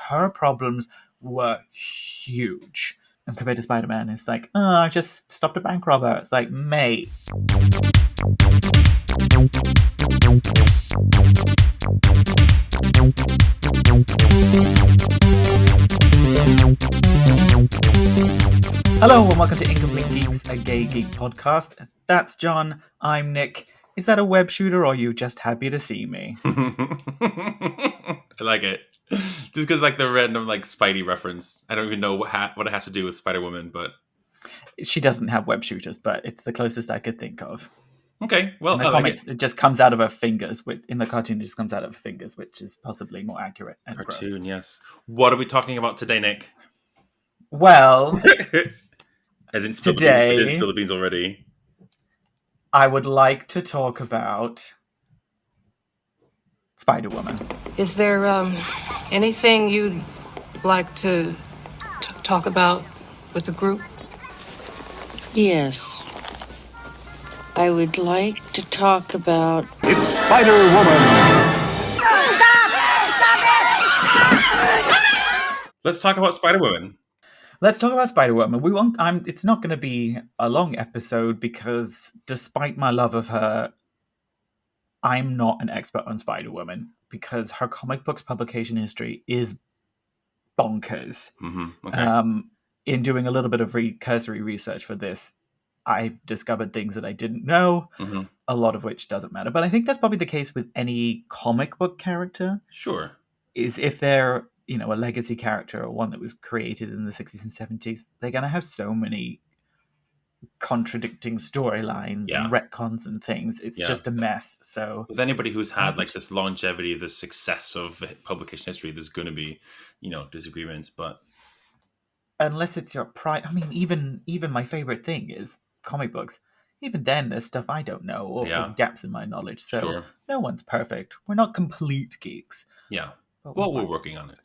her problems were huge. And compared to Spider-Man, it's like, oh, I just stopped a bank robber. It's like, mate. Hello and welcome to Incomplete Geeks, a gay geek podcast. That's John. I'm Nick. Is that a web shooter or are you just happy to see me? I like it. Just because like the random like Spidey reference. I don't even know what it has to do with Spider-Woman, but She doesn't have web shooters, but it's the closest I could think of. okay. Well, in the comics, it just comes out of her fingers. In the cartoon, it just comes out of her fingers, which is possibly more accurate. And cartoon, yes. What are we talking about today, Nick? Well, I didn't spill the beans already. I would like to talk about Spider-Woman. Is there anything you'd like to talk about with the group? Yes. I would like to talk about... It's Spider-Woman! Let's talk about Spider-Woman. Let's talk about Spider-Woman. We won't. It's not going to be a long episode because, despite my love of her, I'm not an expert on Spider-Woman because her comic books publication history is bonkers. Mm-hmm. Okay. In doing a little bit of cursory research for this, I've discovered things that I didn't know, a lot of which doesn't matter. But I think that's probably the case with any comic book character. Sure. Is if they're, a legacy character or one that was created in the 60s and 70s, they're going to have so many contradicting storylines and retcons and things. It's just a mess. So with anybody who's had like this longevity, the success of publication history, there's going to be, disagreements, but unless it's your pride, even my favorite thing is comic books. Even then, there's stuff I don't know or gaps in my knowledge. So no one's perfect. We're not complete geeks. Yeah. Well, we're working on it.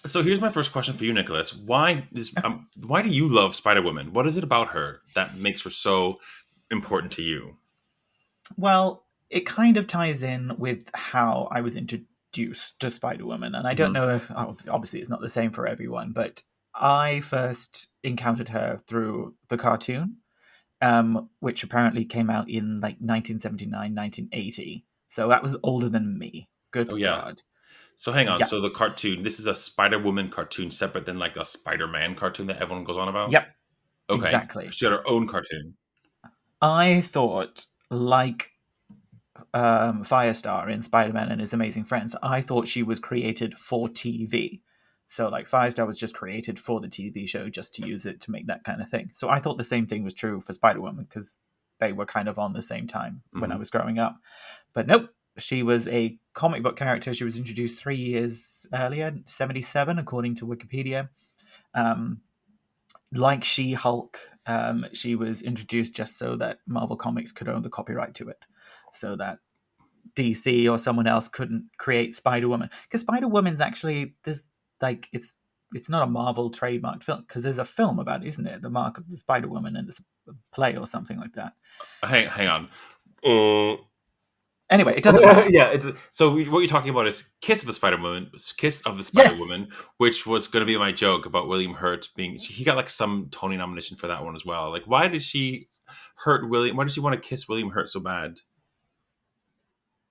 So here's my first question for you, Nicholas. Why do you love Spider-Woman? What is it about her that makes her so important to you? Well, it kind of ties in with how I was introduced to Spider-Woman. And I don't know if, obviously it's not the same for everyone, but I first encountered her through the cartoon, which apparently came out in like 1979, 1980. So that was older than me. Good God. So hang on. Yep. So the cartoon, this is a Spider-Woman cartoon separate than like a Spider-Man cartoon that everyone goes on about? Yep. Okay. Exactly. She had her own cartoon. I thought, like Firestar in Spider-Man and His Amazing Friends, I thought she was created for TV. So like Firestar was just created for the TV show just to use it to make that kind of thing. So I thought the same thing was true for Spider-Woman because they were kind of on the same time when I was growing up. But nope. She was a comic book character. She was introduced 3 years earlier, 1977, according to Wikipedia. Like She-Hulk, she was introduced just so that Marvel Comics could own the copyright to it, so that DC or someone else couldn't create Spider-Woman. Because Spider-Woman's actually it's not a Marvel trademarked film because there's a film about it, isn't it? The Mark of the Spider-Woman, and it's a play or something like that. Hang on. Anyway, it doesn't matter. So what you're talking about is Kiss of the Spider-Woman, which was going to be my joke about William Hurt he got like some Tony nomination for that one as well. Like, why did she hurt William? Why did she want to kiss William Hurt so bad?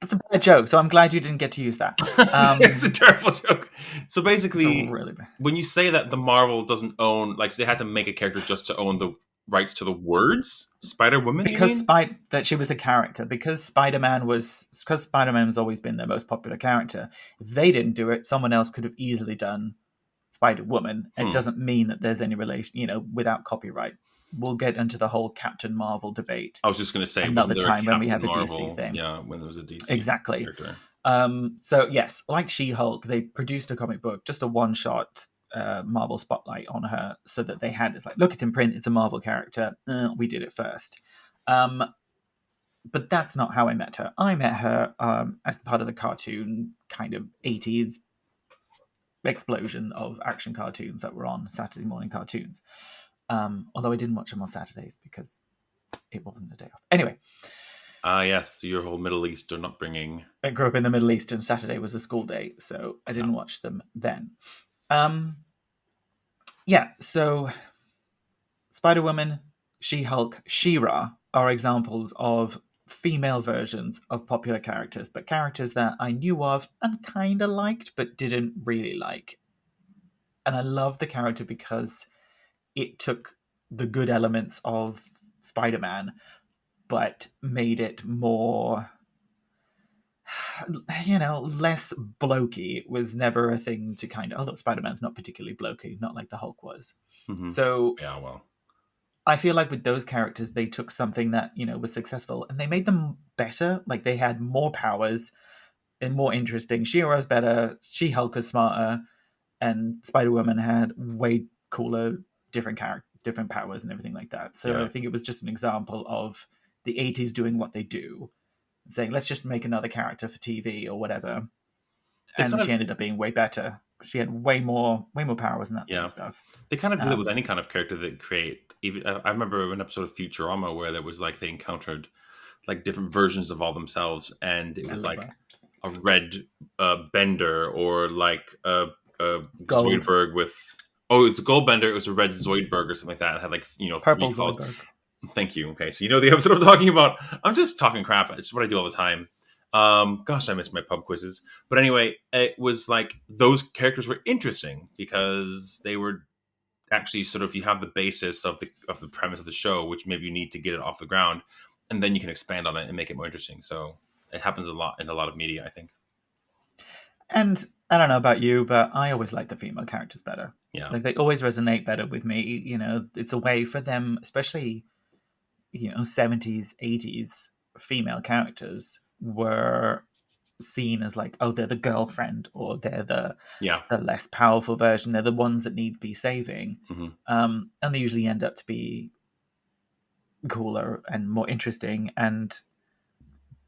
That's a bad joke, so I'm glad you didn't get to use that. It's a terrible joke. So basically, really bad. When you say that the Marvel doesn't own, like they had to make a character just to own the rights to the words Spider-Woman, because that she was a character, because Spider-Man has always been their most popular character. If they didn't do it, someone else could have easily done Spider-Woman. It doesn't mean that there's any relation, without copyright. We'll get into the whole Captain Marvel debate. I was just going to say another time when we have a DC thing. Yeah, when there was a DC exactly character. So yes, like She-Hulk, they produced a comic book, just a one-shot Marvel spotlight on her, so that they had, it's like, look, it's in print, it's a Marvel character, we did it first. But that's not how I met her. I met her as part of the cartoon kind of 80s explosion of action cartoons that were on Saturday morning cartoons, although I didn't watch them on Saturdays because it wasn't a day off. Anyway, yes, your whole Middle Eastern upbringing. I grew up in the Middle East and Saturday was a school day, so I didn't watch them then. Um, yeah, so Spider-Woman, She-Hulk, She-Ra are examples of female versions of popular characters, but characters that I knew of and kind of liked, but didn't really like. And I love the character because it took the good elements of Spider-Man, but made it more, less blokey. It was never a thing to kind of, although Spider-Man's not particularly blokey, not like the Hulk was. Mm-hmm. So Yeah, well, I feel like with those characters, they took something that, was successful and they made them better. Like they had more powers and more interesting. She-Ra's better, She-Hulk was smarter, and Spider-Woman had way cooler, different powers and everything like that. So yeah. I think it was just an example of the 80s doing what they do, saying, let's just make another character for TV or whatever. They And kind she of, ended up being way better. She had way more powers and that sort yeah. of stuff. They kind of do that with Um, any kind of character they create. Even I remember an episode of Futurama where there was like they encountered like different versions of all themselves, and it I was love like that. a red Bender or like a Gold. Zoidberg with. Oh, it's a gold bender. It was a red Zoidberg or something like that. It had like three Purple calls. Zoidberg. Thank you. Okay, so you know the episode I'm talking about. I'm just talking crap. It's what I do all the time. Gosh, I miss my pub quizzes. But anyway, it was like those characters were interesting because they were actually sort of you have the basis of the premise of the show, which maybe you need to get it off the ground, and then you can expand on it and make it more interesting. So it happens a lot in a lot of media, I think. And I don't know about you, but I always like the female characters better. Yeah, Like they always resonate better with me. It's a way for them, especially 70s, 80s female characters were seen as like, oh, they're the girlfriend or they're yeah, the less powerful version. They're the ones that need to be saving. hmm And they usually end up to be cooler and more interesting. And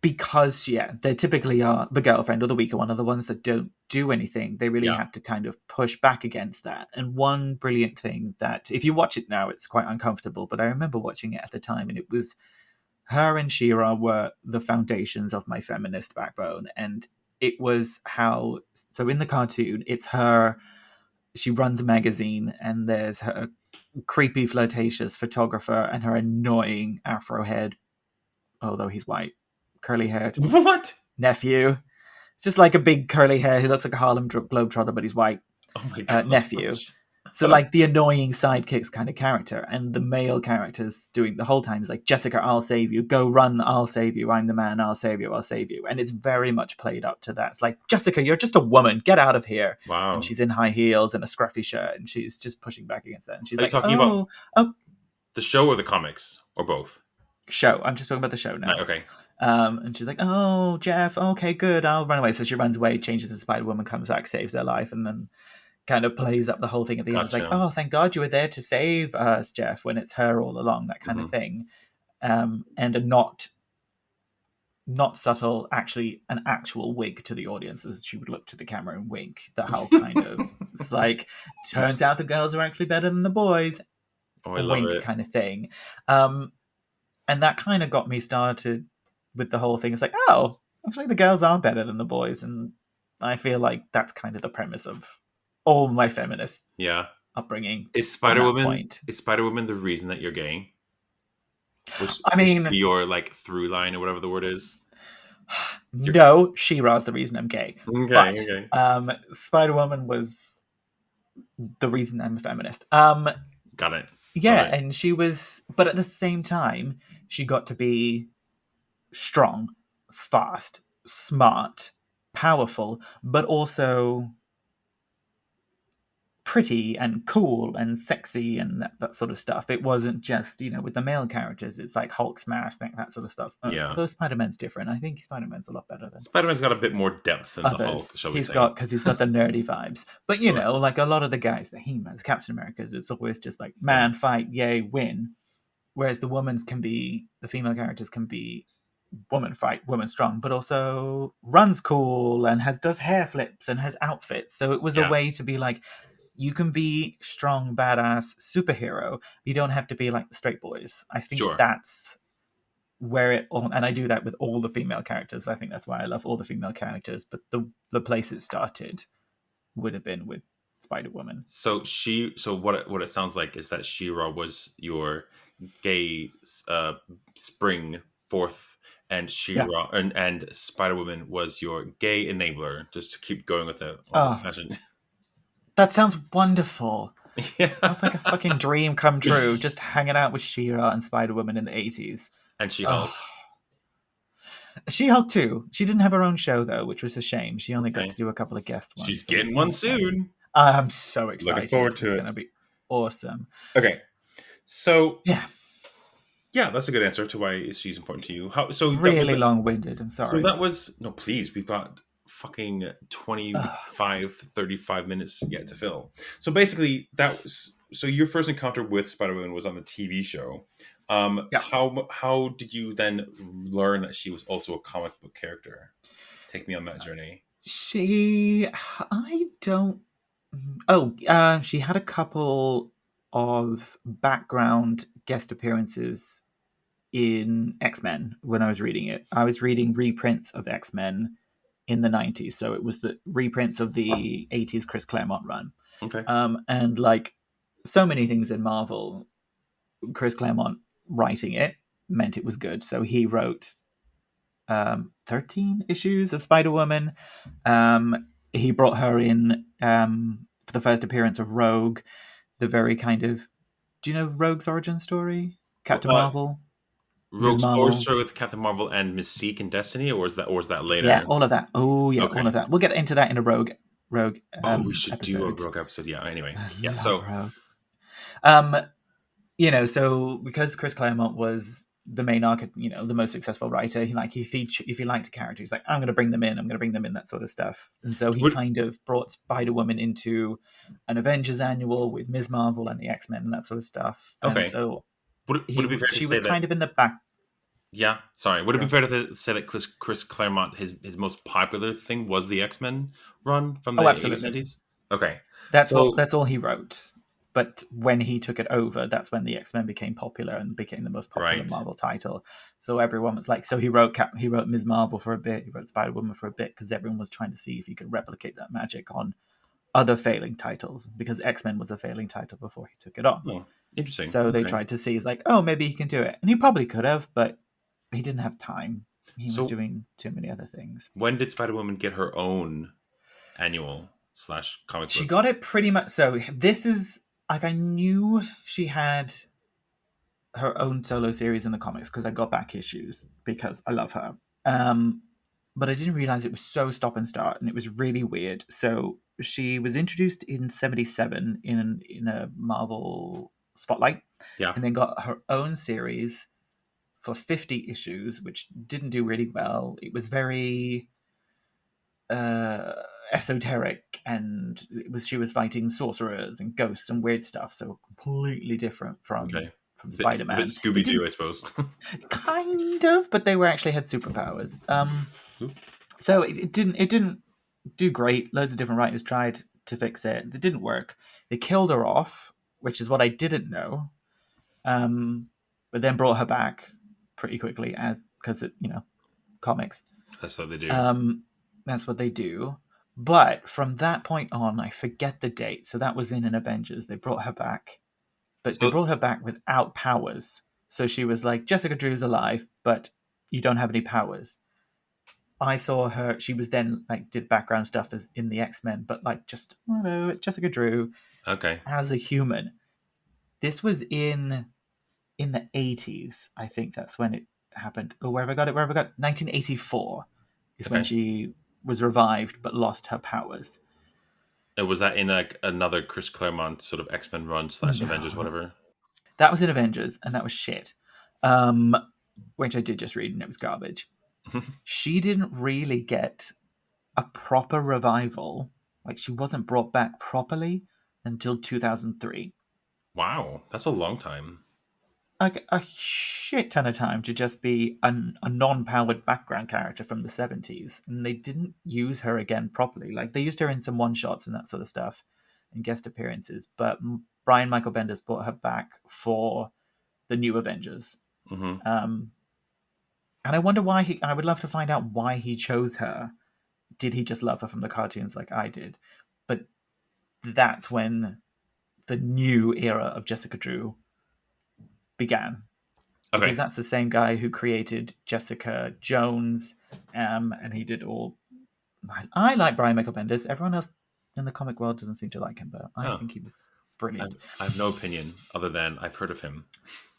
because, yeah, they typically are the girlfriend or the weaker one, are the ones that don't do anything. They really yeah, have to kind of push back against that. And one brilliant thing that, if you watch it now, it's quite uncomfortable, but I remember watching it at the time, and it was her and She-Ra were the foundations of my feminist backbone. And it was how, so in the cartoon, it's her, she runs a magazine, and there's her creepy, flirtatious photographer and her annoying afro head, although he's white, curly haired What? nephew. It's just like a big curly hair. He looks like a Harlem Globetrotter, but he's white. Oh my god, Nephew. So like the annoying sidekicks kind of character, and the male characters doing the whole time is like, Jessica, I'll save you. Go run, I'll save you. I'm the man, I'll save you, I'll save you. And it's very much played up to that. It's like, Jessica, you're just a woman. Get out of here. And Wow. she's in high heels and a scruffy shirt, and she's just pushing back against that. And she's Are you like, talking about oh, the show or the comics or both? show. I'm just talking about the show now. Right, okay. And she's like, oh, Jeff, okay, good. I'll run away. So she runs away, changes to Spider-Woman, comes back, saves their life, and then kind of plays up the whole thing at the end. It's like, Gotcha. oh, thank God you were there to save us, Jeff, when it's her all along, that kind of thing. And a not subtle, actually an actual wink to the audience as she would look to the camera and wink. The whole kind of, it's like, turns out the girls are actually better than the boys. Oh, I love Wink it. kind of thing. And that kind of got me started with the whole thing. It's like, oh, actually the girls are better than the boys. And I feel like that's kind of the premise of all my feminist Yeah. upbringing. Is from that Spider-Woman point. is Spider-Woman the reason that you're gay? I mean, Is she your like through line or whatever the word is? no, She-Ra's the reason I'm gay. Okay, But okay. Spider-Woman was the reason I'm a feminist. Got it. Yeah, Alright. and she was, but at the same time, she got to be strong, fast, smart, powerful, but also pretty and cool and sexy and that sort of stuff. It wasn't just, with the male characters, it's like Hulk smash, that sort of stuff. Yeah. Although Spider-Man's different. I think Spider-Man's a lot better than Spider-Man's got a bit more depth than the Hulk, others. shall we He's say. got, because he's got the nerdy vibes. But, Sure. like a lot of the guys, the He-Mans, Captain Americas, it's always just like, man, fight, yay, win. Whereas the female characters can be woman fight, woman strong, but also runs cool and does hair flips and has outfits. So it was a Yeah. way to be like, you can be strong, badass superhero. You don't have to be like the straight boys. I think Sure. that's where it all, and I do that with all the female characters. I think that's why I love all the female characters. But the place it started would have been with Spider-Woman. So what it sounds like is that She-Ra was your gay spring forth, and Yeah. She-Ra and Spider-Woman was your gay enabler. Just to keep going with the old Oh, fashioned. that sounds wonderful. Yeah. Sounds like a fucking dream come true. Just hanging out with She-Ra and Spider-Woman in the 80s. And She-Hulk. Oh, She-Hulk too. She didn't have her own show though, which was a shame. She only got Okay. to do a couple of guest ones. She's So it's getting one more sad. soon. I'm so Looking excited. forward to It's it. going to be awesome. Okay. So Yeah. yeah, that's a good answer to why she's important to you. How so that was Really long-winded. I'm sorry. so that was no please, we've got fucking 35 minutes yet to fill. So basically that was so your first encounter with Spider-Woman was on the TV show. Yeah. How did you then learn that she was also a comic book character? Take me on that journey. I don't. She had a couple of background guest appearances in X-Men when I was reading it. I was reading reprints of X-Men in the 90s, so it was the reprints of the 80s Chris Claremont run. Okay. And like so many things in Marvel, Chris Claremont writing it meant it was good. So he wrote 13 issues of Spider-Woman. He brought her in for the first appearance of Rogue, the very kind of. Do you know Rogue's origin story? Captain Marvel, Ms. Rogue's origin story Marvel's. with Captain Marvel and Mystique and Destiny, or was that later? Yeah, all of that. Oh, yeah, Okay. all of that. We'll get into that in a Rogue We should do a episode. Rogue episode. Yeah. Anyway. I Yeah. love So Rogue. So because Chris Claremont was the main arc, the most successful writer, if he liked a character, he's like, I'm going to bring them in, that sort of stuff. And so he would kind of brought Spider-Woman into an Avengers annual with Ms. Marvel and the X-Men and that sort of stuff. And okay. so Would it be fair to she say was that? kind of in the back. Yeah, sorry. Would it be Yeah. fair to say that Chris Claremont, his most popular thing was the X-Men run from the Oh, 80s, absolutely. 90s? Okay. That's So all he wrote. But when he took it over, that's when the X-Men became popular and became the most popular Right. Marvel title. So everyone was like, so he wrote Ms. Marvel for a bit, he wrote Spider-Woman for a bit, because everyone was trying to see if he could replicate that magic on other failing titles, because X-Men was a failing title before he took it on. Oh, interesting. So they Okay. tried to see, he's like, oh, maybe he can do it. And he probably could have, but he didn't have time. He was So doing too many other things. when did Spider-Woman get her own annual / comic She book? got it pretty much. So this is like, I knew she had her own solo series in the comics because I got back issues because I love her. But I didn't realize it was so stop and start, and it was really weird. So she was introduced in '77 in a Marvel Spotlight, Yeah. and then got her own series for 50 issues, which didn't do really well. It was very esoteric, and she was fighting sorcerers and ghosts and weird stuff, so completely different from Okay. Spider-Man. A bit Scooby-Doo, I suppose. Kind of, but they were actually had superpowers. Ooh. So it didn't do great. Loads of different writers tried to fix it. It didn't work. They killed her off, which is what I didn't know. But then brought her back pretty quickly because comics. That's what they do. That's what they do. But from that point on, I forget the date. So that was in an Avengers. They brought her back, but they brought her back without powers. So she was like, Jessica Drew's alive, but you don't have any powers. I saw her. She was then did background stuff as in the X-Men, but just hello, it's Jessica Drew Okay. as a human. This was in the 80s. I think that's when it happened. Oh, where have I got it? 1984 is when Okay. she was revived but lost her powers. Was that in another Chris Claremont sort of X-Men run / Avengers, whatever? That was in Avengers, and that was shit. Which I did just read, and it was garbage. She didn't really get a proper revival. She wasn't brought back properly until 2003. Wow, that's a long time. A shit ton of time to just be a non-powered background character from the 70s. And they didn't use her again properly. They used her in some one-shots and that sort of stuff and guest appearances. But Brian Michael Bendis brought her back for the new Avengers. Mm-hmm. And I wonder why I would love to find out why he chose her. Did he just love her from the cartoons like I did? But that's when the new era of Jessica Drew began. Okay. Because that's the same guy who created Jessica Jones, and he did all. I like Brian Michael Bendis. Everyone else in the comic world doesn't seem to like him, but I think he was brilliant. I have no opinion other than I've heard of him.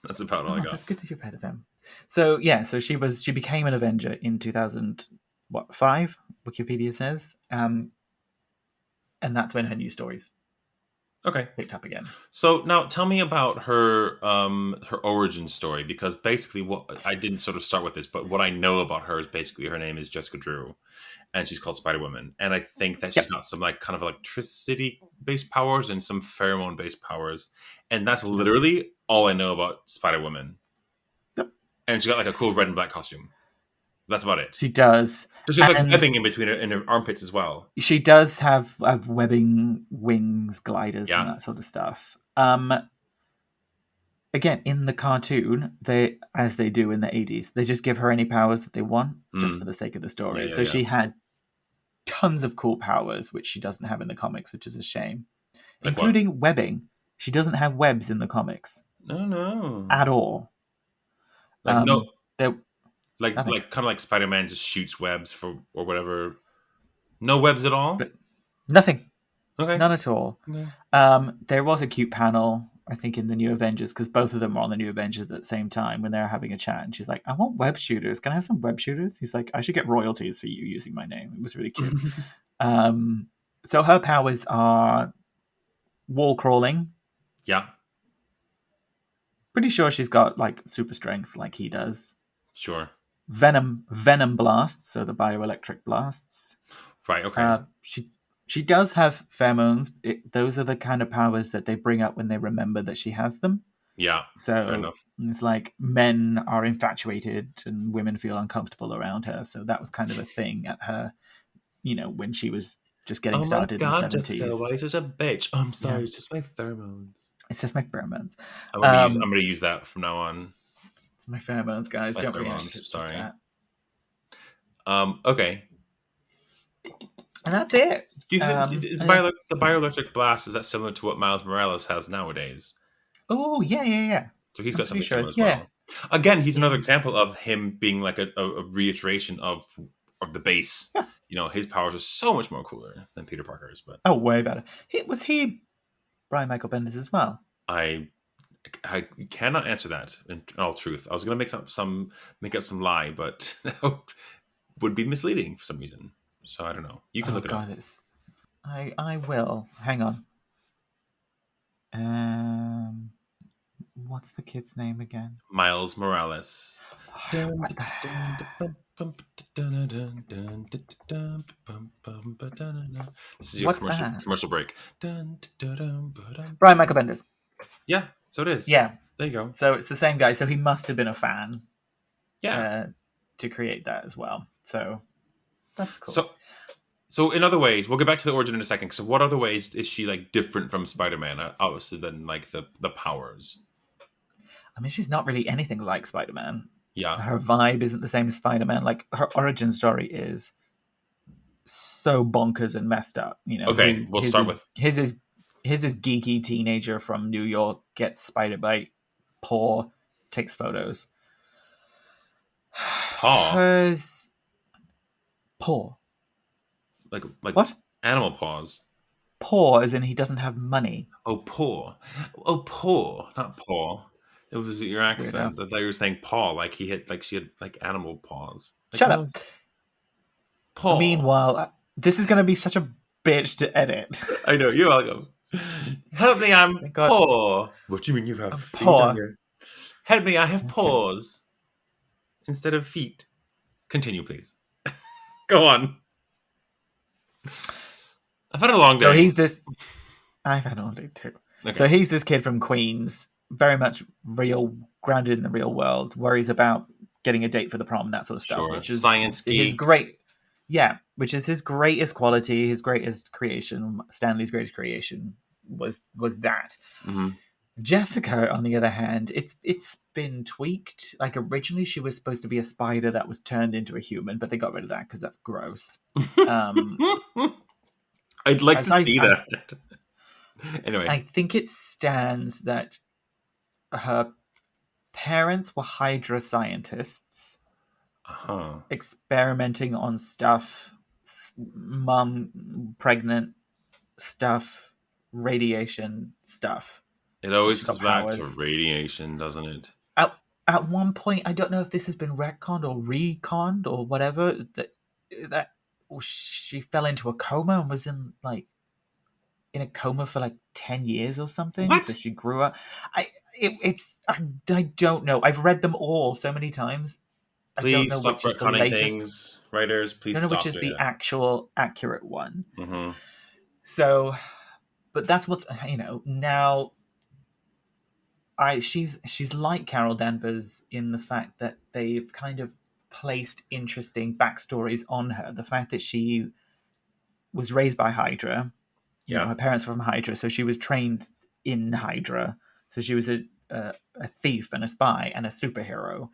That's about all I got. That's good that you've heard of him. So yeah, so she became an Avenger in 2005. Wikipedia says, and that's when her new stories picked up again. So now tell me about her her origin story, because basically what I didn't sort of start with this, but what I know about her is basically her name is Jessica Drew, and she's called Spider-Woman, and I think that she's got some like kind of electricity based powers and some pheromone based powers, and that's literally all I know about Spider-Woman. Yep. And she's got like a cool red and black costume. That's about it. She does. There's like webbing in between her armpits as well. She does have webbing, wings, gliders, and that sort of stuff. Again, in the cartoon, as they do in the 80s, they just give her any powers that they want, just for the sake of the story. She had tons of cool powers, which she doesn't have in the comics, which is a shame. Like including webbing. She doesn't have webs in the comics. No. At all. Like no. Like kind of like Spider-Man just shoots webs or whatever. No webs at all? But nothing. Okay. None at all. Okay. There was a cute panel, I think, in the New Avengers, because both of them were on the New Avengers at the same time when they were having a chat. And she's like, I want web shooters. Can I have some web shooters? He's like, I should get royalties for you using my name. It was really cute. So her powers are wall crawling. Yeah. Pretty sure she's got like super strength like he does. Sure. Venom blasts, so the bioelectric blasts. Right, okay. She does have pheromones. Those are the kind of powers that they bring up when they remember that she has them. Yeah, so fair enough. It's like men are infatuated and women feel uncomfortable around her. So that was kind of a thing at her, when she was just getting started in the 70s. Jessica, why are you such a bitch? Oh, I'm sorry, It's just my pheromones. It's just my pheromones. I'm going to use that from now on. It's my pheromones, guys. Don't react. Sorry. Okay. And that's it. Do you think the bioelectric blast, is that similar to what Miles Morales has nowadays? Oh, yeah. So he's got something similar as well. Again, he's another example of him being like a reiteration of the base. Yeah. His powers are so much more cooler than Peter Parker's. But way better. Was he Brian Michael Bendis as well? I cannot answer that in all truth. I was going to make up some lie, but that would be misleading for some reason. So I don't know. You can look it up. I will. Hang on. What's the kid's name again? Miles Morales. What the hell? This is your commercial break. Brian Michael Bendis. Yeah, so it is. Yeah. There you go. So it's the same guy. So he must have been a fan. Yeah. To create that as well. So that's cool. So in other ways, we'll get back to the origin in a second. So what other ways is she like different from Spider-Man, obviously, than like the powers? I mean, she's not really anything like Spider-Man. Yeah. Her vibe isn't the same as Spider-Man. Like, her origin story is so bonkers and messed up. Okay, we'll start with... His is geeky teenager from New York, gets spider bite, paw, takes photos. Paw? Hers... Paw. Like what? Animal paws. Paw, as in he doesn't have money. Oh, paw. Oh, paw, not paw. It was your accent. I thought you were saying paw, like she had like animal paws. Like, shut up. Paw. Meanwhile, this is going to be such a bitch to edit. I know. You're welcome. Help me, I'm paw. What do you mean you have feet on your... Help me, I have paws instead of feet. Continue, please. Go on. I've had a long day. So I've had a long day too. Okay. So he's this kid from Queens, very much grounded in the real world, worries about getting a date for the prom, that sort of stuff. Sure. Which is science geek. His great, which is his greatest quality, his greatest creation. Stanley's greatest creation was that. Mm-hmm. Jessica, on the other hand, it's been tweaked. Like, originally she was supposed to be a spider that was turned into a human, but they got rid of that because that's gross. I'd like to see that. Anyway, I think it stands that her parents were Hydra scientists experimenting on stuff, mum pregnant stuff, radiation stuff. it So always she's got comes back to powers. radiation, doesn't it? At one point, I don't know if this has been retconned or reconned or whatever, that she fell into a coma and was in a coma for like 10 years or something. So What? she grew up. I don't know. I've read them all so many times. I don't Please know stop which is the retconning latest. things, writers. I Please don't know which stop is doing the it. actual accurate one. Mm-hmm. So, but that's what's now. She's like Carol Danvers in the fact that they've kind of placed interesting backstories on her. The fact that she was raised by Hydra, Yeah. her parents were from Hydra, so she was trained in Hydra. So she was a thief and a spy and a superhero.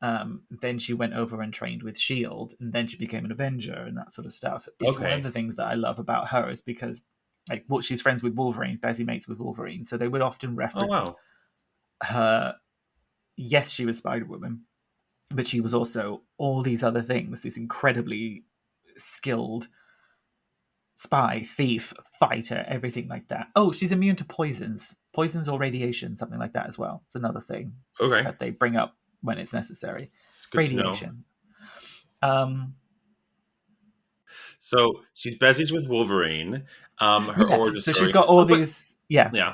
Then she went over and trained with Shield, and then she became an Avenger and that sort of stuff. It's one of Okay. the things that I love about her is because, like, she's friends with Wolverine, busy mates with Wolverine, so they would often Oh reference wow. her. Yes, she was Spider Woman, but she was also all these other things. These incredibly skilled spy, thief, fighter, everything like that. Oh, she's immune to poisons or radiation, something like that as well. It's another thing Okay. that they bring up when it's necessary. It's good to know. Radiation. Um, So she's besties with Wolverine. Her yeah. origin So she's story. got all Oh, but these. Yeah, yeah,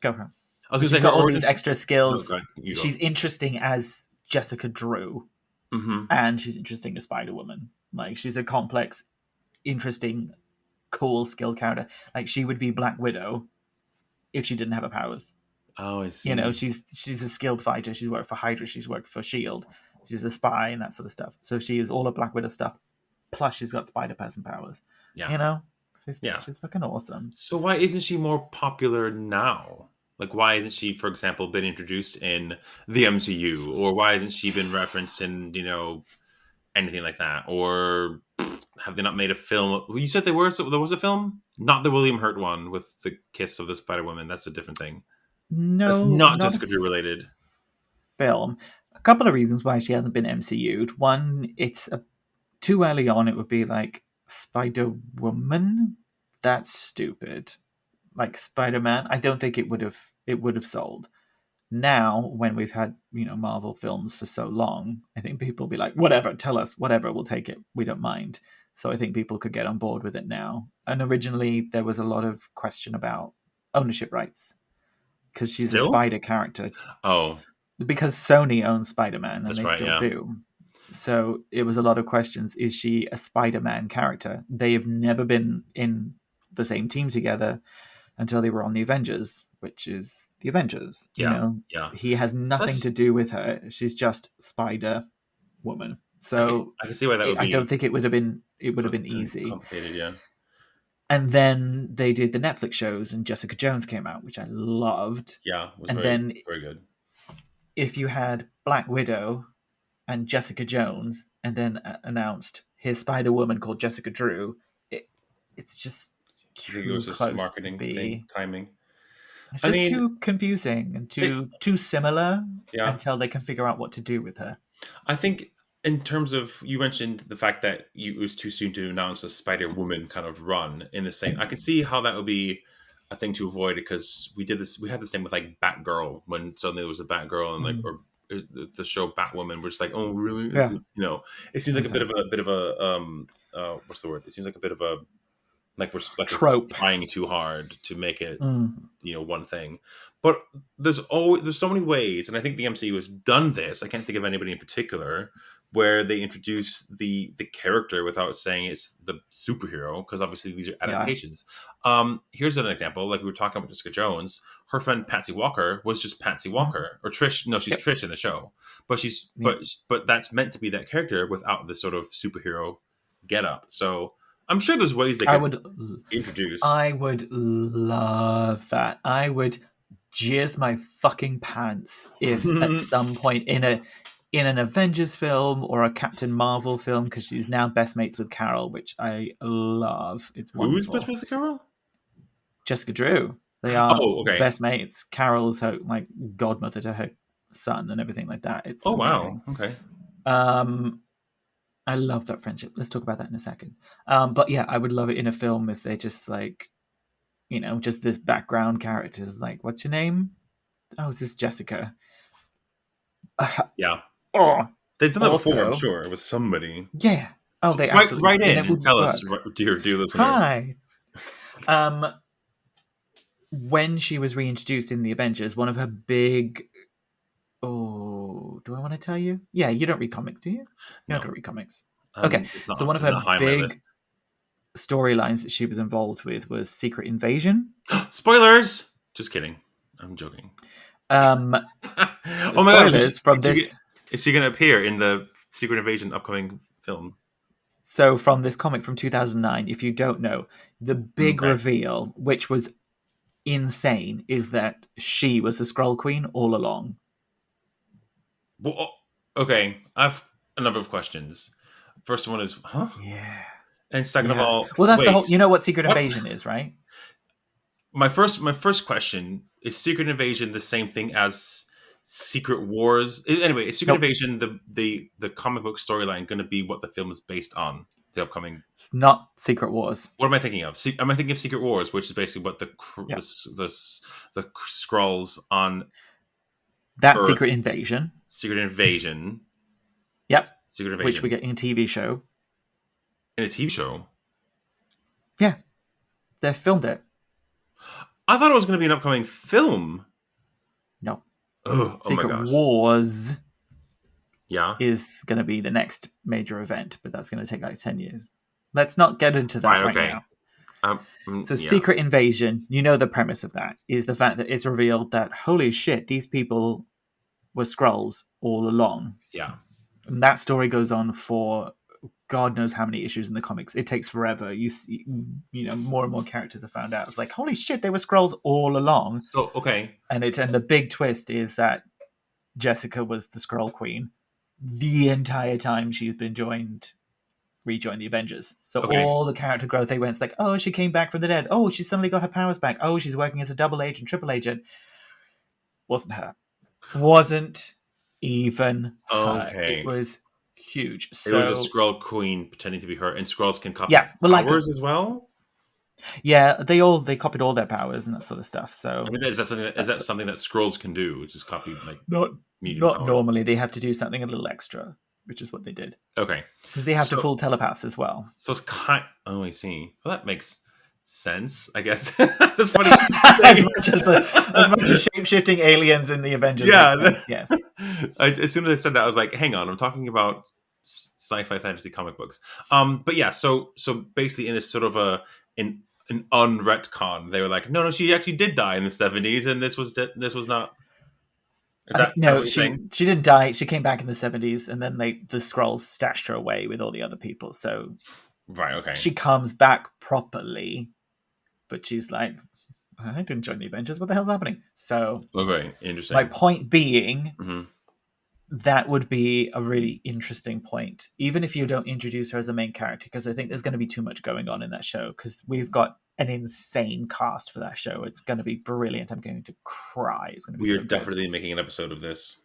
go for it. I was So gonna say she's her got all origin. these extra No, go skills. ahead. You go. She's interesting as Jessica Drew, Mm-hmm. and she's interesting as Spider Woman. Like she's a complex, interesting, cool skill character. Like she would be Black Widow if she didn't have her powers. Oh, I see. She's a skilled fighter. She's worked for Hydra. She's worked for Shield. She's a spy and that sort of stuff. So she is all of Black Widow stuff. Plus, she's got Spider Person powers. Yeah. You know, she's Yeah. she's fucking awesome. So why isn't she more popular now? Like, why isn't she, for example, been introduced in the MCU, or why hasn't she been referenced in anything like that, or have they not made a film? Well, you said there was a film, not the William Hurt one with the kiss of the Spider Woman. That's a different thing. That's No, not not a Jessica Drew related. film. A couple of reasons why she hasn't been MCU'd. One, it's too early on. It would be like Spider Woman. That's stupid. Like Spider Man. I don't think it would have sold. Now, when we've had Marvel films for so long, I think people will be like, whatever, tell us, whatever, we'll take it, we don't mind. So I think people could get on board with it now. And originally there was a lot of question about ownership rights because she's a Still? Spider character, Oh, because Sony owns Spider-Man and that's they right. still Yeah. do. So it was a lot of questions. Is she a Spider-Man character? They have never been in the same team together until they were on the Avengers, which is the Avengers. Yeah. Yeah. He has nothing That's to do with her. She's just Spider Woman. I can So I can see why that would I be don't think it would have been easy. complicated. Yeah. And then they did the Netflix shows, and Jessica Jones came out, which I loved. Yeah. It was And very then very good. if you had Black Widow and Jessica Jones, and then announced his Spider Woman called Jessica Drew, it's just Do you think it was too just a close to marketing thing, be. timing? It's I just mean, too confusing and they, too similar yeah. until they can figure out what to do with her. I think in terms of, you mentioned the fact that it was too soon to announce a Spider Woman kind of run in the same. I can see how that would be a thing to avoid, because we had this thing with like Batgirl, when suddenly there was a Batgirl and or the show Batwoman. We're just like, oh really? Yeah. It seems like a bit of a what's the word? It seems like a bit of a, like we're Trope. trying too hard to make it Mm. one thing. But there's so many ways, and I think the MCU has done this. I can't think of anybody in particular where they introduce the character without saying it's the superhero, because obviously these are adaptations. Here's an example. Like we were talking about Jessica Jones, her friend Patsy Walker was just Patsy Walker, or Trish. No, she's Trish in the show, but but that's meant to be that character without the sort of superhero get up. So I'm sure there's ways they could introduce. I would love that. I would jizz my fucking pants if at some point in an Avengers film or a Captain Marvel film, because she's now best mates with Carol, which I love. It's Who's wonderful. best with Carol? Jessica Drew. They are Oh, okay. best mates. Carol's her like godmother to her son and everything like that. It's Oh, amazing. wow. Okay. I love that friendship. Let's talk about that in a second. But yeah, I would love it in a film if they just like, just this background characters. Like, what's your name? Oh, this is Jessica. Yeah. Oh, They've done that before, I'm also, sure, with somebody. yeah. Oh, they absolutely. Write And in it and would tell us, work. dear listener. Hi. When she was reintroduced in the Avengers, one of her big. Oh, do I want to tell you? Yeah, you don't read comics, do you? You're not No, going to read comics. Okay, it's so not one of her high on my list. big storylines that she was involved with was Secret Invasion. Spoilers! Just kidding. I'm joking. Um, Oh my god! spoilers from this. Is she going to appear in the Secret Invasion upcoming film? So from this comic from 2009, if you don't know, the big Okay. reveal, which was insane, is that she was the Skrull Queen all along. Well, okay, I have a number of questions. First one is, huh? Yeah. And second of all, well, that's wait, the whole. You know what Secret what? Invasion is, right? My first question is: Secret Invasion the same thing as Secret Wars? Anyway, is Secret Nope. Invasion the comic book storyline going to be what the film is based on? The upcoming. It's not Secret Wars. What am I thinking of? Am I thinking of Secret Wars, which is basically what the Skrulls on That's Earth. Secret Invasion. Secret Invasion. Yep. Secret Invasion. Which we get in a TV show. In a TV show. Yeah. They filmed it. I thought it was going to be an upcoming film. No. Oh my Secret gosh. Wars Yeah. is going to be the next major event, but that's going to take like 10 years. Let's not get into that right now. So Secret Invasion, you know the premise of that is the fact that it's revealed that, holy shit, these people were Skrulls all along. Yeah. And that story goes on for God knows how many issues in the comics. It takes forever. You see, more and more characters are found out. It's like, holy shit, they were Skrulls all along. So, okay. And the big twist is that Jessica was the Skrull Queen the entire time she's been rejoined the Avengers. So all the character growth, they went, it's like, oh, she came back from the dead. Oh, she suddenly got her powers back. Oh, she's working as a double agent, triple agent. Wasn't her. Wasn't even her. Okay. It was huge. It So was a Skrull Queen pretending to be her, and Skrulls can copy powers as well? Yeah, they copied all their powers and that sort of stuff. So I mean, is that something that Skrulls can do? Just copy like not powers? normally. They have to do something a little extra, which is what they did. Okay, because they have to fool telepaths as well. So it's oh, I see. Well, that makes sense, I guess. That's funny. as much as shape-shifting aliens in the Avengers. Yeah, yes. As soon as I said that, I was like, hang on, I'm talking about sci-fi fantasy comic books. But yeah, so basically in this sort of an unretcon, they were like, no, she actually did die in the 70s, and this was not. No, she didn't die. She came back in the 70s, and then the Skrulls stashed her away with all the other people. So right, okay, she comes back properly, but she's like, I didn't join the Avengers. What the hell's happening? So okay, interesting. My point being, that would be a really interesting point, even if you don't introduce her as a main character, because I think there's going to be too much going on in that show, because we've got an insane cast for that show. It's going to be brilliant. I'm going to cry. It's going to be We're definitely making an episode of this.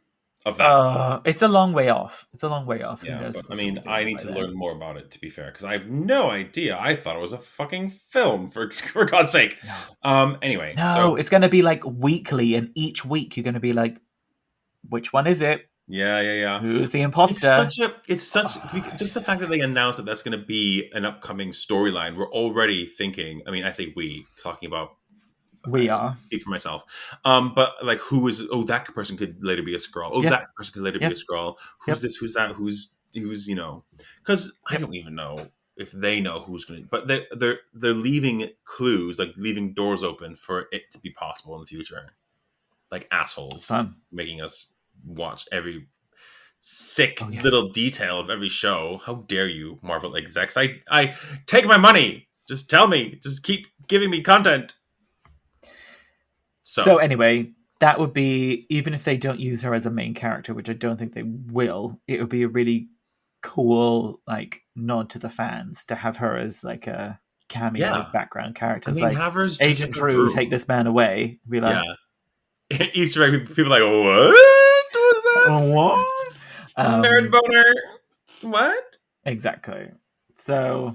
Of that. It's a long way off. Yeah, but, I mean, I need to learn more about it, to be fair, because I have no idea. I thought it was a fucking film, for God's sake. No. Anyway. No, it's going to be like weekly, and each week you're going to be like, which one is it? Yeah. Who's the imposter? It's such just the fact that they announced that that's going to be an upcoming storyline. We're already thinking. I mean, I say we, talking about. We are. Speak for myself. But like, who is? Oh, that person could later be a Skrull. Oh, that person could later be a Skrull. Who's this? Who's that? Who's Because I don't even know if they know who's going to. But they're leaving clues, like leaving doors open for it to be possible in the future. Like assholes, making us watch every sick little detail of every show. How dare you, Marvel execs? I take my money. Just tell me. Just keep giving me content. So anyway, that would be, even if they don't use her as a main character, which I don't think they will, it would be a really cool like nod to the fans to have her as like a cameo Yeah. background I characters. mean, Like, have her as Agent Jessica Drew, Drew. take this man away. Be like, Yeah. Easter egg, people are like, what was that? what? Nerd boner. What? Exactly. So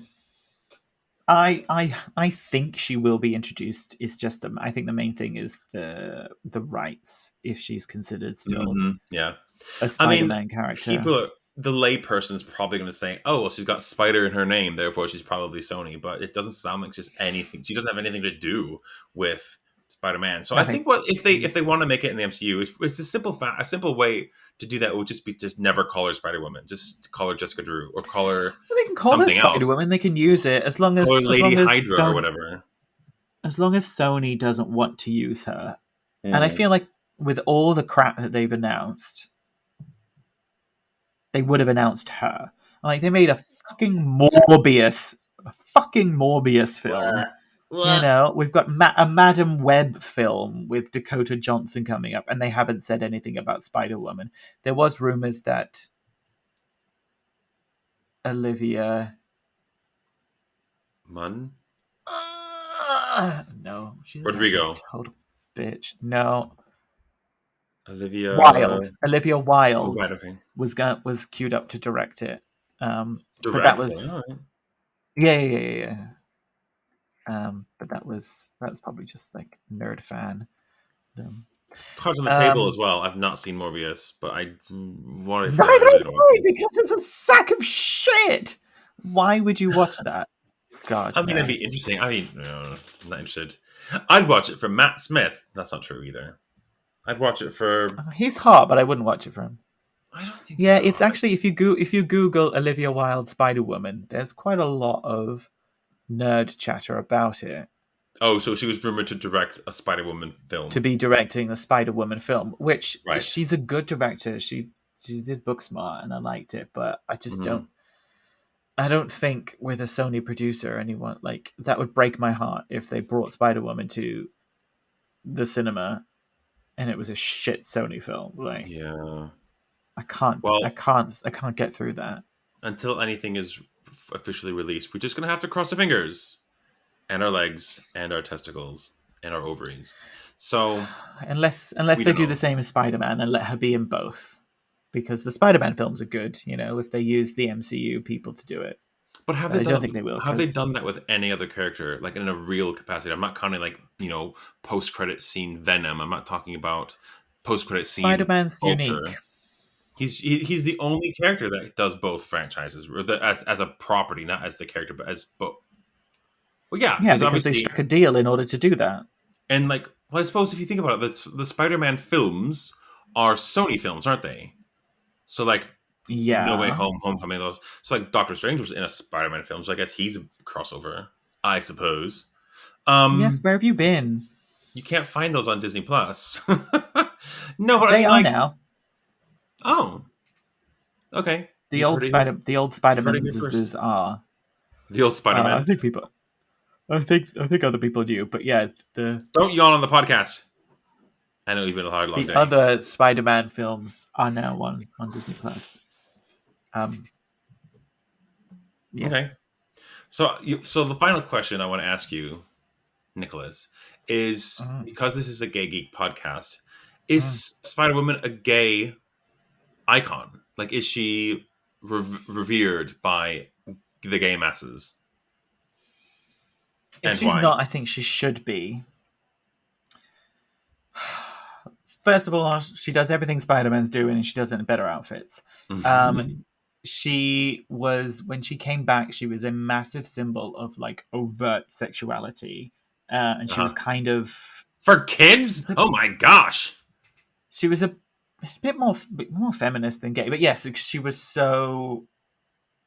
I think she will be introduced. It's just I think the main thing is the rights, if she's considered still Yeah. a I mean, Spider-Man character. the layperson's probably going to say, oh, well, she's got Spider in her name, therefore she's probably Sony. But it doesn't sound like just anything. She doesn't have anything to do with Spider-Man. So I Nothing. think what if they want to make it in the MCU, it's a simple way to do that would just be just never call her Spider-Woman. Just call her Jessica Drew or call her Well, they can call her something else. Spider-Woman. They can use it as long Call her as Lady Hydra or whatever. as long as Sony doesn't want to use her. Mm. And I feel like with all the crap that they've announced, they would have announced her. Like, they made a fucking Morbius film. You know, we've got a Madam Web film with Dakota Johnson coming up, and they haven't said anything about Spider-Woman. There was rumors that Olivia Munn? no, she's Rodrigo. a total bitch. No, Olivia Wilde right, okay. was queued up to direct it. But that Direct. was All right. yeah. But that was probably just like nerd fan. Cards on the Table as well. I've not seen Morbius, but I wanted to. Neither have I, because it's a sack of shit. Why would you watch that? God, I mean, no. it'd be interesting. I mean, no, I'm not interested. I'd watch it for Matt Smith. That's not true either. I'd watch it for. He's hot, but I wouldn't watch it for him. I don't think. Yeah, it's actually if you Google Olivia Wilde Spider Woman, there's quite a lot of nerd chatter about it. Oh, so she was rumored to direct a Spider Woman film. To be directing a Spider Woman film, which Right. she's a good director. She did Booksmart, and I liked it, but I just don't. I don't think with a Sony producer, anyone like that would break my heart if they brought Spider Woman to the cinema, and it was a shit Sony film. Like, Yeah. I can't get through that. Until anything is officially released, we're just gonna have to cross our fingers, and our legs, and our testicles, and our ovaries. So unless they do the same as Spider-Man and let her be in both, because the Spider-Man films are good, you know, if they use the MCU people to do it. But I don't think they will. Have they done that with any other character, like in a real capacity? I'm not counting like, you know, post-credit scene Venom. I'm not talking about post-credit scene Spider-Man's Vulture. unique. He's the only character that does both franchises, or as a property, not as the character, but as both. Well, yeah, because they struck a deal in order to do that. And like, well, I suppose if you think about it, the Spider-Man films are Sony films, aren't they? So like, No Way Home, Homecoming, those. So like, Doctor Strange was in a Spider-Man film, so I guess he's a crossover, I suppose. Yes, where have you been? You can't find those on Disney Plus. No, but they I mean, are like, now. Oh, okay. The old Spider-Mans are. The old Spider-Man. I think other people do, but yeah, Don't yawn on the podcast. I know you've been a hard long day. The other Spider-Man films are now on Disney Plus. Yes. Okay. So the final question I want to ask you, Nicholas, is because this is a gay geek podcast, is Spider-Woman a gay icon? Like, is she revered by the gay masses? If And she's why? not, I think she should be. First of all, she does everything Spider-Man's doing, and she does it in better outfits. She was, when she came back, she was a massive symbol of like overt sexuality, and she was kind of for kids. Oh my gosh, she was a bit more feminist than gay, but yes, she was so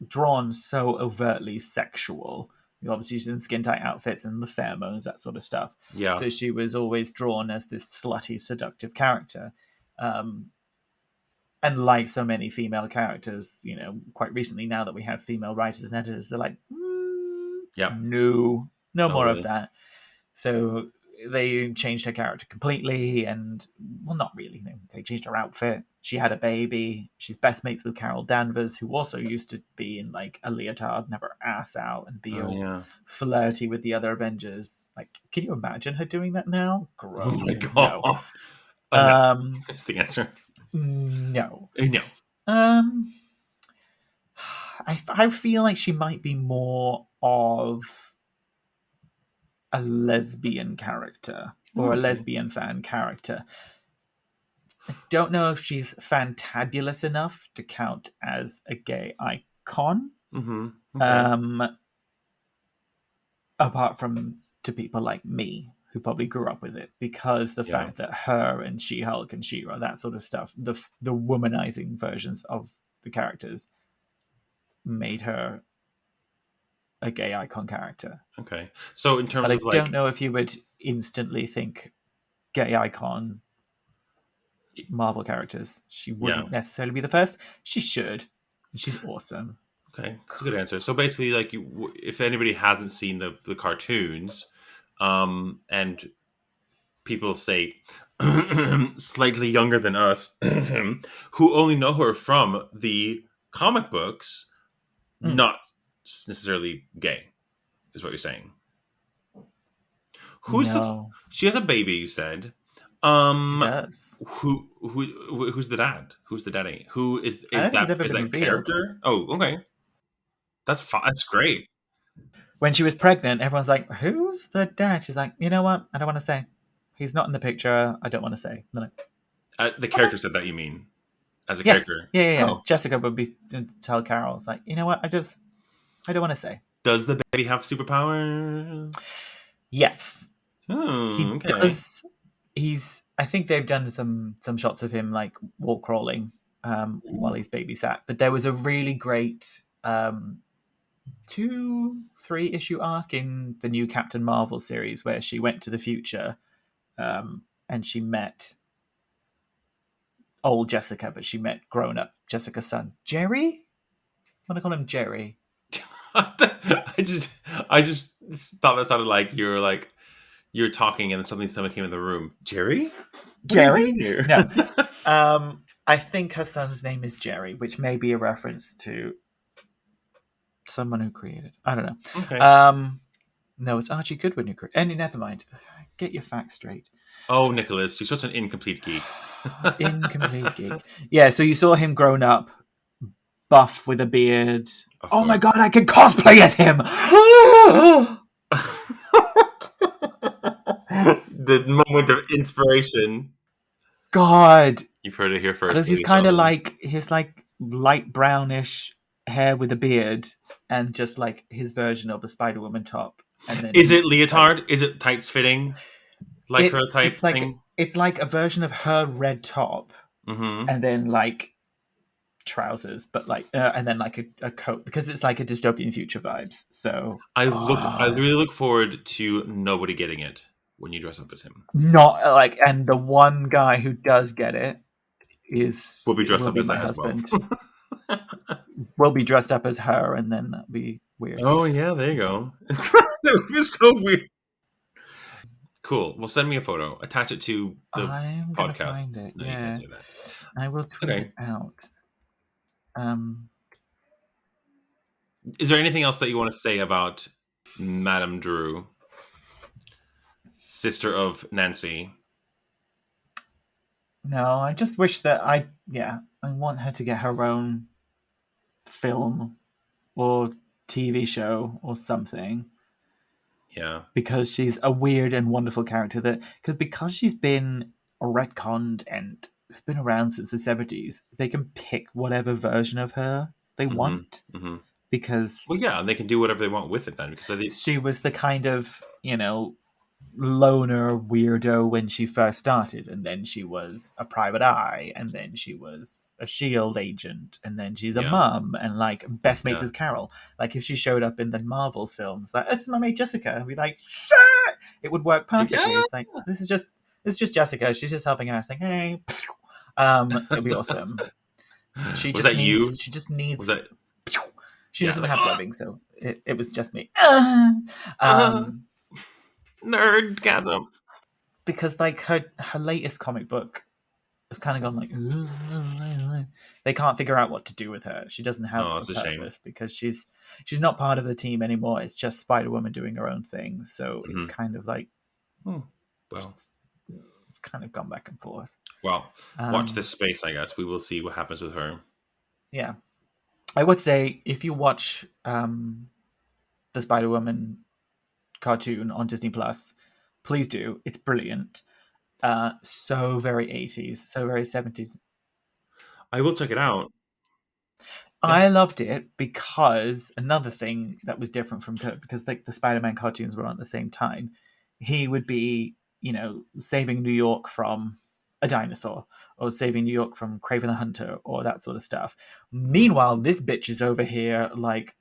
drawn so overtly sexual. Obviously, she's in skin tight outfits and the pheromones, that sort of stuff. Yeah. So she was always drawn as this slutty, seductive character. And like so many female characters, you know, quite recently, now that we have female writers and editors, they're like, no more of that. So they changed her character completely, and well, not really. They changed her outfit. She had a baby. She's best mates with Carol Danvers, who also used to be in like a leotard, and have her ass out, and be Oh all yeah. flirty with the other Avengers. Like, can you imagine her doing that now? Gross. Oh my No. god. No. Um, That's the answer. no. No. Um, I feel like she might be more of a lesbian character or a Okay. lesbian fan character. I don't know if she's fantabulous enough to count as a gay icon. Mm-hmm. Okay. Apart from to people like me who probably grew up with it, because the fact that her and She-Hulk and She-Ra, that sort of stuff, the womanizing versions of the characters made her a gay icon character. Okay. So in terms But I of like, don't know if you would instantly think gay icon Marvel characters. She wouldn't necessarily be the first. She should. And she's awesome. okay, that's a good answer. So basically, like, if anybody hasn't seen the cartoons, and people say slightly younger than us, who only know her from the comic books, not necessarily gay, is what you're saying. Who's No. She has a baby, you said. She does. Who's the dad? Who's the daddy? Who is I don't think it's ever is been that revealed. character? Oh, okay. That's great. When she was pregnant, everyone's like, "Who's the dad?" She's like, "You know what? I don't want to say. He's not in the picture. I don't want to say." The character said that, you mean, as a Yes. character? Yeah. Oh. Jessica would be tell Carol, "It's like, you know what? I don't want to say." Does the baby have superpowers? Yes. Oh, He okay. does. I think they've done some shots of him like wall crawling while he's babysat. But there was a really great 2-3 issue arc in the new Captain Marvel series where she went to the future and she met old Jessica, but she met grown up Jessica's son, Jerry. I want to call him Jerry. I just thought that sounded like you're talking and suddenly someone came in the room. Jerry? Jerry? Here? No. I think her son's name is Jerry, which may be a reference to someone who created. I don't know. Okay. No, it's Archie Goodwin who created. And never mind. Get your facts straight. Oh, Nicholas, you're such an incomplete geek. Incomplete geek. Yeah, so you saw him grown up, buff with a beard. Oh my god, I can cosplay as him! The moment of inspiration. God. You've heard it here first. Because he's kind of like, he's like light brownish hair with a beard and just like his version of a Spider-Woman top. And then is it leotard? Is it tights fitting? Like her type thing? It's like a version of her red top and then like trousers, but like and then like a coat, because it's like a dystopian future vibes. So I really look forward to nobody getting it when you dress up as him. Not like, and the one guy who does get it will be dressed up as my husband. Well. Will be dressed up as her, and then that'll be weird. Oh yeah, there you go. That would be so weird. Cool. Well, send me a photo. Attach it to the I'm podcast. Find it. No, yeah. you can't do that. I will tweet it out. Is there anything else that you want to say about Madame Drew, sister of Nancy? No, I just wish that I want her to get her own film or TV show or something. Yeah. Because she's a weird and wonderful character because she's been retconned and it's been around since the 70s, they can pick whatever version of her they want. Mm-hmm. Because they can do whatever they want with it then, because she was the kind of, loner weirdo when she first started, and then she was a private eye, and then she was a SHIELD agent, and then she's a mum, and like best mates with Carol. Like if she showed up in the Marvels films, like, this is my mate Jessica, I'd be like, sure, it would work perfectly. It's like, this is just Jessica, she's just helping out. It's like, hey, it'd be awesome. She just needs she doesn't have webbing, so it was just me. Nerdgasm. because like her latest comic book has kind of gone like they can't figure out what to do with her. She doesn't have Oh, a it's a shame. purpose because she's not part of the team anymore. It's just Spider-Woman doing her own thing. So it's Mhm. kind of like Well, it's kind of gone back and forth. watch this space, I guess. We will see what happens with her. Yeah. I would say if you watch the Spider-Woman cartoon on Disney Plus, please do. It's brilliant. So very 80s, so very 70s. I will check it out. Yeah. I loved it because another thing that was different from because like the Spider-Man cartoons were on at the same time, he would be, saving New York from a dinosaur or saving New York from Craven the Hunter or that sort of stuff. Meanwhile, this bitch is over here like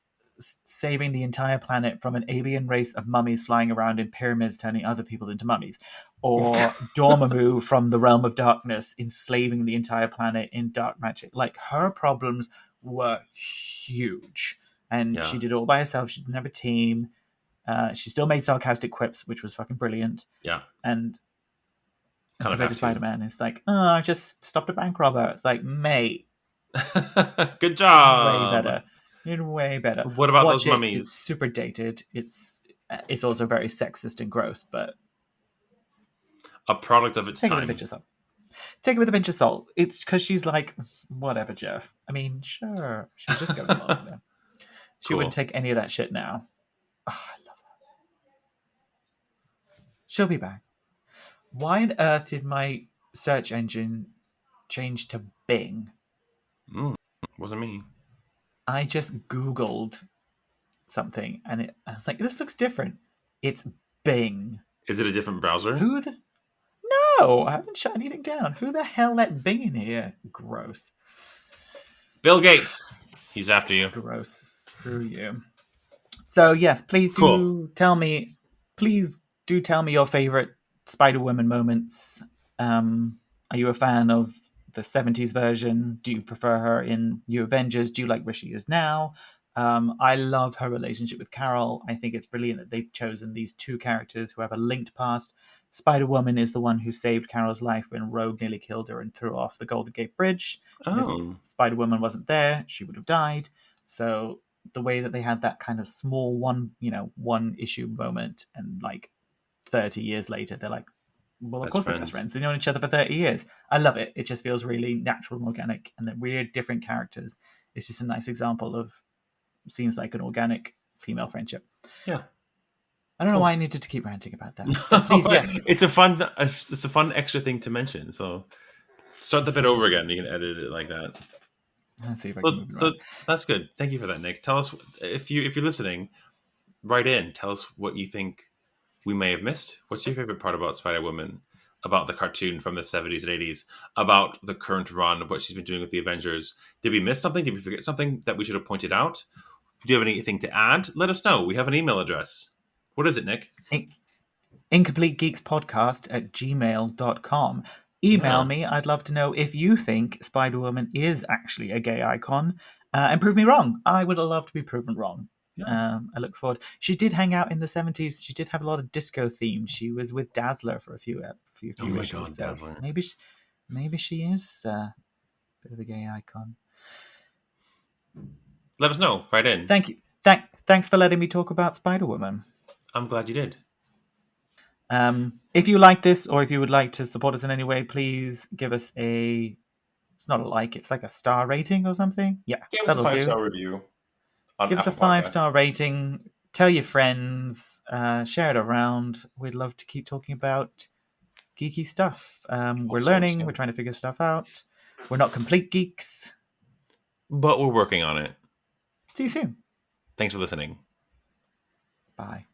saving the entire planet from an alien race of mummies flying around in pyramids turning other people into mummies, or Dormammu from the realm of darkness enslaving the entire planet in dark magic. Like her problems were huge, and Yeah. she did it all by herself. She didn't have a team. She still made sarcastic quips, which was fucking brilliant. Yeah. And Kind of compared to have to. Spider-Man, it's like, oh, I just stopped a bank robber. It's like, mate, Good job. way better. You're way better. What about Watch those it. mummies? It's super dated. It's also very sexist and gross, but A product of its take it with a time. pinch of salt. Take it with a pinch of salt. It's because she's like, whatever, Jeff. I mean, sure. She was just going along with it. She Cool. wouldn't take any of that shit now. Oh, I love her. She'll be back. Why on earth did my search engine change to Bing? Wasn't me. I just Googled something and I was like, this looks different. It's Bing. Is it a different browser? No, I haven't shut anything down. Who the hell let Bing in here? Gross. Bill Gates. He's after you. Gross. Screw you. So yes, please do tell me. Please do tell me your favorite Spider-Woman moments. Are you a fan of the 70s version? Do you prefer her in New Avengers? Do you like where she is now? I love her relationship with Carol. I think it's brilliant that they've chosen these two characters who have a linked past. Spider-Woman is the one who saved Carol's life when Rogue nearly killed her and threw off the Golden Gate Bridge. Oh. If Spider-Woman wasn't there, she would have died. So the way that they had that kind of small one issue moment, and like 30 years later, they're like, well, of course they're best friends. They've known each other for 30 years. I love it. It just feels really natural and organic, and the weird different characters. It's just a nice example of seems like an organic female friendship. Yeah. I don't know why I needed to keep ranting about that. But please, yes. It's a fun extra thing to mention. So start the bit over again. You can edit it like that. Let's see if I can move it So around. that's good. Thank you for that, Nick. Tell us if you're listening. Write in. Tell us what you think we may have missed. What's your favorite part about Spider-Woman? About the cartoon from the 70s and 80s? About the current run? What she's been doing with the Avengers? Did we miss something? Did we forget something that we should have pointed out? Do you have anything to add? Let us know. We have an email address. What is it, Nick? incompletegeekspodcast@gmail.com. Email me. I'd love to know if you think Spider-Woman is actually a gay icon, and prove me wrong. I would love to be proven wrong. Yeah. I look forward. She did hang out in the 70s. She did have a lot of disco themes. She was with Dazzler for a few Oh my issues. God, So Dazzler. maybe she is a bit of a gay icon. Let us know. Write in. Thank you. Thanks for letting me talk about Spider-Woman. I'm glad you did. If you like this, or if you would like to support us in any way, please give us it's not a like, it's like a star rating or something. Yeah, Give us a that'll do. 5-star review. Give us a Apple Podcasts. 5-star rating. Tell your friends. Share it around. We'd love to keep talking about geeky stuff. We're learning. so. We're trying to figure stuff out. We're not complete geeks. But we're working on it. See you soon. Thanks for listening. Bye.